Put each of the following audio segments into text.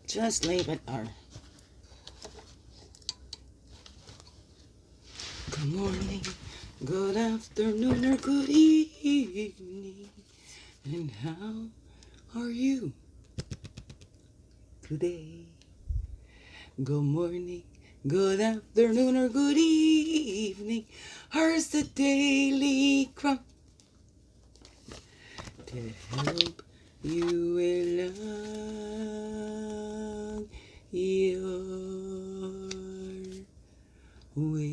Just leave it there. Good morning, good afternoon, or good evening. And how are you today? Good morning, good afternoon, or good evening. Here's the daily CRUMB to help you along your way.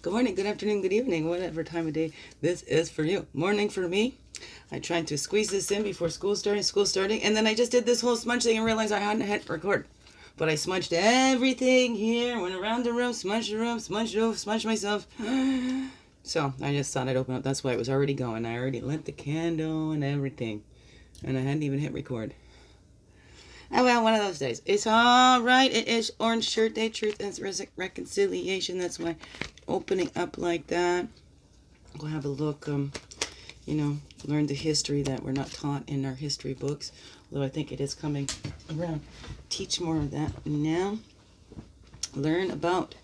Good morning, good afternoon, good evening, whatever time of day this is for you. Morning for me. I tried to squeeze this in before school starting, and then I just did this whole smudge thing and realized I hadn't hit record. But I smudged everything here, went around the room, smudged the room, smudged myself. So I just thought I'd open up. That's why it was already going. I already lit the candle and everything, and I hadn't even hit record. Oh, well, one of those days. It's all right. It is Orange Shirt Day, Truth and Reconciliation. That's why opening up like that. Go have a look. Learn the history that we're not taught in our history books. Although I think it is coming around. Teach more of that now. Learn about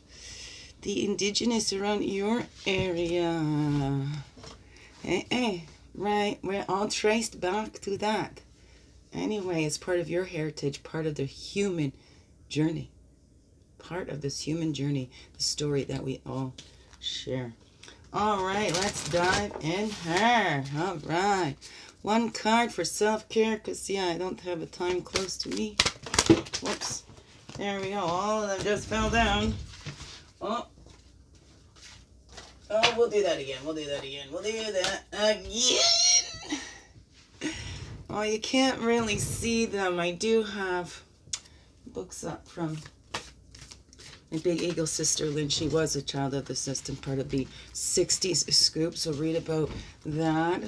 the indigenous around your area. Hey, right. We're all traced back to that. Anyway, it's part of your heritage, part of the human journey. Part of this human journey, the story that we all share. All right, let's dive in here. All right. One card for self-care, because, I don't have a time close to me. Whoops. There we go. All of them just fell down. Oh, we'll do that again. We'll do that again. Oh, you can't really see them. I do have books up from my Big Eagle sister, Lynn. She was a child of the system, part of the 60s scoop, so read about that.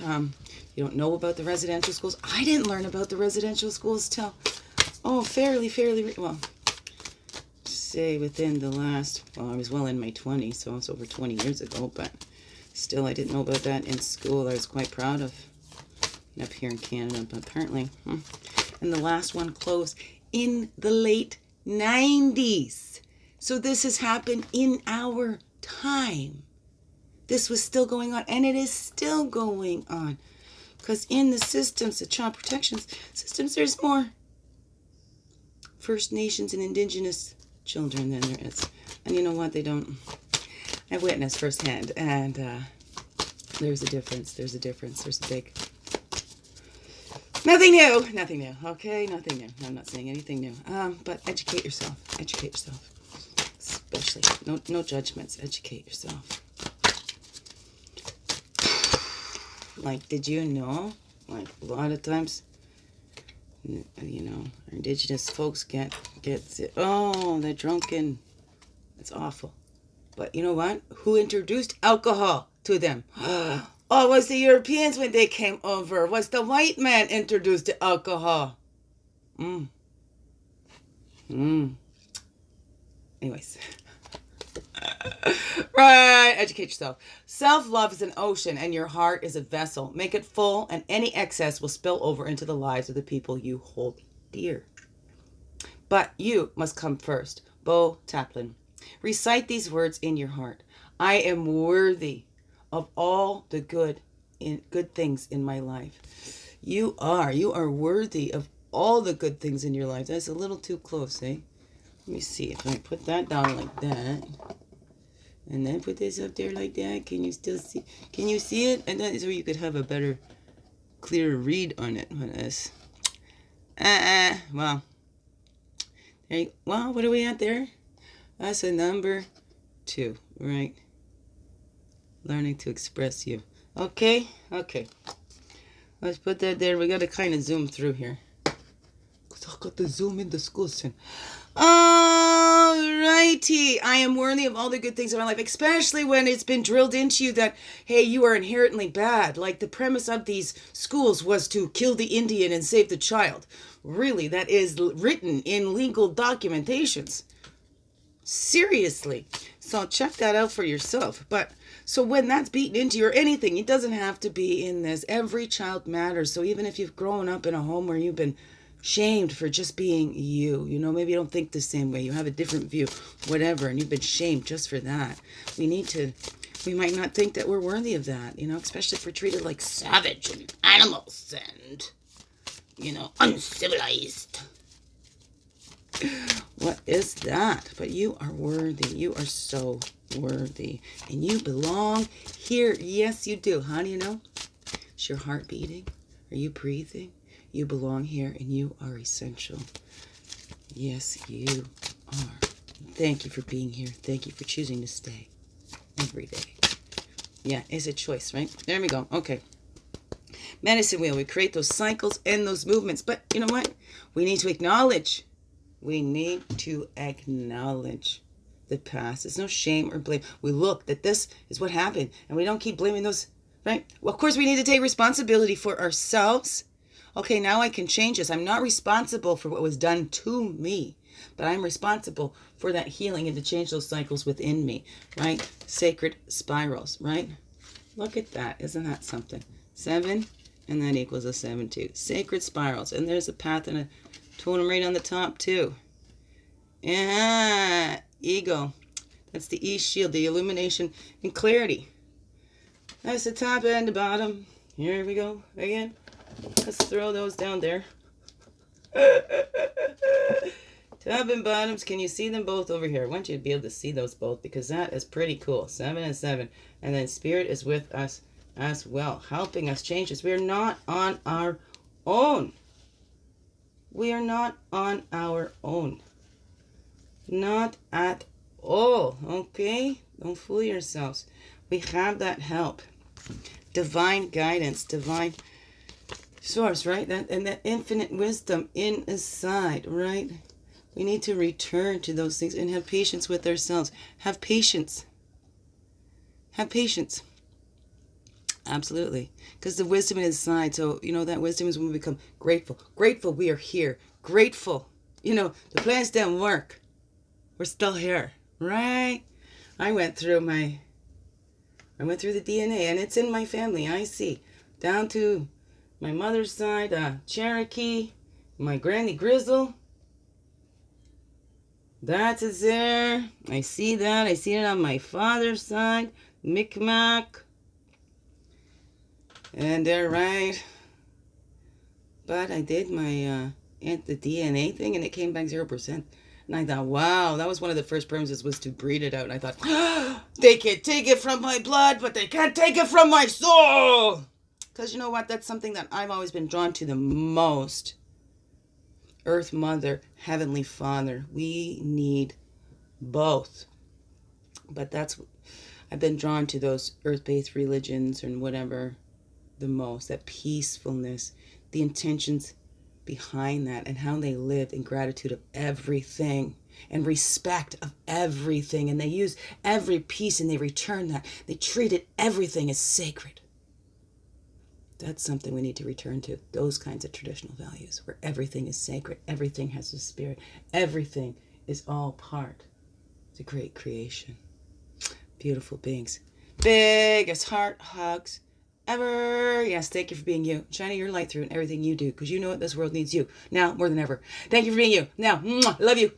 You don't know about the residential schools. I didn't learn about the residential schools till, fairly, say within the last, I was well in my 20s, so it's over 20 years ago, but still I didn't know about that in school. I was quite proud of up here in Canada, but apparently, and the last one closed in the late 90s. So this has happened in our time. This was still going on, and it is still going on. Because in the systems, the child protection systems, there's more First Nations and Indigenous children than there is. And you know what? They don't. I witnessed firsthand, and there's a difference. There's a big... Nothing new, okay? Nothing new. I'm not saying anything new. But educate yourself. Especially, no judgments. Educate yourself. Like, did you know? Like, a lot of times, our indigenous folks get sick. Oh, they're drunken. It's awful. But you know what? Who introduced alcohol to them? Oh, it was the Europeans when they came over. Was the white man introduced to alcohol? Anyways. Right. Educate yourself. Self-love is an ocean, and your heart is a vessel. Make it full, and any excess will spill over into the lives of the people you hold dear. But you must come first. Beau Taplin. Recite these words in your heart. I am worthy of all the good things in my life. You are worthy of all the good things in your life. That's a little too close, eh? Let me see if I put that down like that, and then put this up there like that. Can you still see? Can you see it? And that is where you could have a better, clearer read on it. What is? Well, there you, well, what are we at there? That's a number 2, right? Learning to express you. Okay. Let's put that there. We got to kind of zoom through here. Because I got to zoom in the school soon. Alrighty. I am worthy of all the good things in my life, especially when it's been drilled into you that, hey, you are inherently bad. Like the premise of these schools was to kill the Indian and save the child. Really, that is written in legal documentations. Seriously. So check that out for yourself. But so when that's beaten into you or anything, it doesn't have to be in this. Every child matters. So even if you've grown up in a home where you've been shamed for just being you, maybe you don't think the same way, you have a different view, whatever, and you've been shamed just for that. We might not think that we're worthy of that, especially if we're treated like savage and animals and, uncivilized. What is that? But you are worthy. You are so worthy. And you belong here. Yes, you do. How do you know? Is your heart beating? Are you breathing? You belong here and you are essential. Yes, you are. Thank you for being here. Thank you for choosing to stay every day. Yeah, it's a choice, right? There we go. Okay. Medicine wheel. We create those cycles and those movements. But you know what? We need to acknowledge. We need to acknowledge the past. There's no shame or blame. We look that this is what happened and we don't keep blaming those, right? Well, of course, we need to take responsibility for ourselves. Okay, now I can change this. I'm not responsible for what was done to me, but I'm responsible for that healing and to change those cycles within me, right? Sacred spirals, right? Look at that. Isn't that something? 7, and that equals a 7 too. Sacred spirals. And there's a path and a totem right on the top too. Yeah, ego. That's the E shield, the illumination and clarity. That's the top and the bottom. Here we go again. Let's throw those down there. Top and bottoms. Can you see them both over here? I want you to be able to see those both because that is pretty cool. 7 and 7. And then Spirit is with us as well, helping us change this. We are not on our own. We are not on our own. Not at all. Okay? Don't fool yourselves. We have that help. Divine guidance. Divine source, right? And that infinite wisdom inside, right? We need to return to those things and have patience with ourselves. Have patience. Have patience. Absolutely. Because the wisdom is inside. So, that wisdom is when we become grateful. Grateful we are here. Grateful. The plans didn't work. We're still here. Right? I went through the DNA and it's in my family. I see. Down to my mother's side, Cherokee, my granny Grizzle. That is there. I see that. I see it on my father's side. Micmac. And they're right. But I did my the DNA thing and it came back 0%. And I thought, wow, that was one of the first premises was to breed it out. And I thought, they can take it from my blood, but they can't take it from my soul. Because you know what? That's something that I've always been drawn to the most. Earth Mother, Heavenly Father. We need both. But I've been drawn to those earth-based religions and whatever the most. That peacefulness, the intentions behind that and how they lived in gratitude of everything and respect of everything. And they use every piece and they return that. They treated everything as sacred. That's something we need to return to. Those kinds of traditional values where everything is sacred. Everything has a spirit. Everything is all part of the great creation. Beautiful beings. Biggest heart hugs ever. Yes, thank you for being you. Shining your light through in everything you do because you know what this world needs you now more than ever. Thank you for being you. Now, love you.